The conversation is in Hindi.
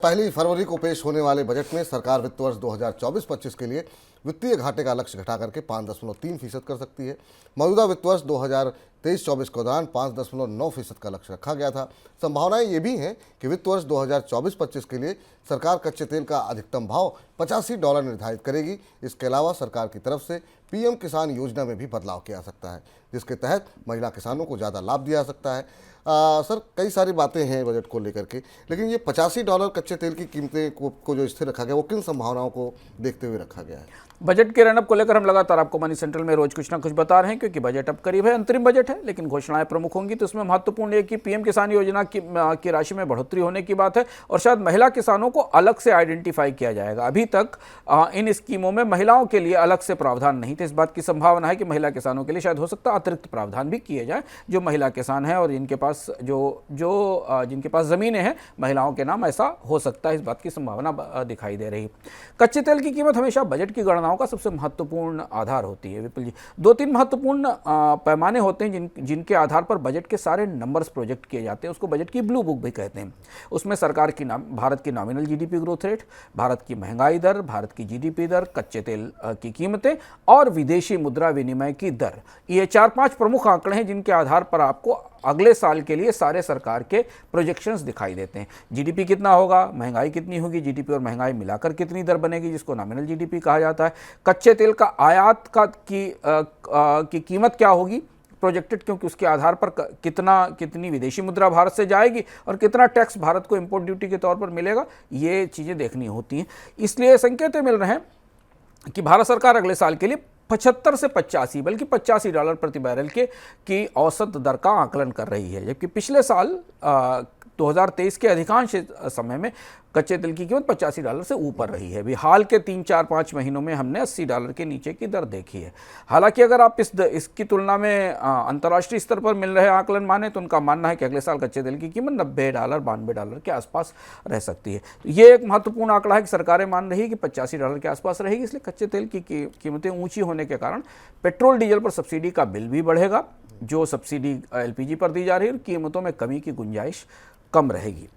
पहली फरवरी को पेश होने वाले बजट में सरकार वित्त वर्ष 2024-25 के लिए वित्तीय घाटे का लक्ष्य घटा करके 5.3% कर सकती है। मौजूदा वित्त वर्ष 2023-24 के दौरान 5.9% का लक्ष्य रखा गया था। संभावनाएं ये भी हैं कि वित्त वर्ष 2024-25 के लिए सरकार कच्चे तेल का अधिकतम भाव $85 निर्धारित करेगी। इसके अलावा सरकार की तरफ से पीएम किसान योजना में भी बदलाव किया जा सकता है, जिसके तहत महिला किसानों को ज़्यादा लाभ दिया जा सकता है। सर, कई सारी बातें हैं बजट को लेकर के, लेकिन ये $85 कच्चे तेल की कीमतें को जो स्थिर रखा गया, वो किन संभावनाओं को देखते हुए रखा गया है? बजट के रनअप को लेकर हम लगातार आपको मनी सेंट्रल में रोज कुछ ना कुछ बता रहे हैं, क्योंकि बजट अब करीब है, अंतरिम बजट है, लेकिन घोषणाएं प्रमुख होंगी। तो इसमें महत्वपूर्ण है कि पीएम किसान योजना की राशि में बढ़ोतरी होने की बात है, और शायद महिला किसानों को अलग से आइडेंटिफाई किया जाएगा। अभी तक इन स्कीमों में महिलाओं के लिए अलग से प्रावधान नहीं थे। इस बात की संभावना है कि महिला किसानों के लिए शायद हो सकता है अतिरिक्त प्रावधान भी किए जाए। जो महिला किसान है और जिनके पास जिनके पास ज़मीनें हैं, महिलाओं के नाम, ऐसा हो सकता है। इस बात की संभावना दिखाई दे रही है। कच्चे तेल की कीमत हमेशा बजट की गणनाओं का सबसे महत्वपूर्ण आधार होती है। विपुल जी, 2-3 महत्वपूर्ण पैमाने होते हैं जिनके आधार पर बजट के सारे नंबर्स प्रोजेक्ट किए जाते हैं। उसको बजट की ब्लू बुक भी कहते हैं। उसमें सरकार की भारत की nominal GDP growth rate, Bharat की महंगाई दर, भारत की जीडीपी दर, कच्चे तेल की कीमतें और विदेशी मुद्रा विनिमय की दर, ये 4-5 प्रमुख आंकड़े हैं जिनके आधार पर आपको अगले साल के लिए सारे सरकार के प्रोजेक्शंस दिखाई देते हैं। जीडीपी कितना होगा, महंगाई कितनी होगी, जीडीपी और महंगाई मिलाकर कितनी दर बनेगी, जिसको नॉमिनल जीडीपी कहा जाता है। कच्चे तेल का आयात की कीमत क्या होगी प्रोजेक्टेड, क्योंकि उसके आधार पर कितनी विदेशी मुद्रा भारत से जाएगी और कितना टैक्स भारत को इंपोर्ट ड्यूटी के तौर पर मिलेगा, ये चीज़ें देखनी होती हैं। इसलिए संकेत मिल रहे हैं कि भारत सरकार अगले साल के लिए 75 से 85 बल्कि $85 प्रति बैरल की औसत दर का आकलन कर रही है, जबकि पिछले साल 2023 के अधिकांश समय में कच्चे तेल की कीमत $85 से ऊपर रही है। अभी हाल के 3-4-5 महीनों में हमने $80 के नीचे की दर देखी है। हालांकि अगर आप इसकी तुलना में अंतर्राष्ट्रीय स्तर पर मिल रहे आकलन माने, तो उनका मानना है कि अगले साल कच्चे तेल की कीमत $90-92 के आसपास रह सकती है। तो ये एक महत्वपूर्ण आंकड़ा है कि सरकारें मान रही है कि $85 के आसपास रहेगी। इसलिए कच्चे तेल की कीमतें ऊँची होने के कारण पेट्रोल डीजल पर सब्सिडी का बिल भी बढ़ेगा। जो सब्सिडी एलपीजी पर दी जा रही है, कीमतों में कमी की गुंजाइश कम रहेगी।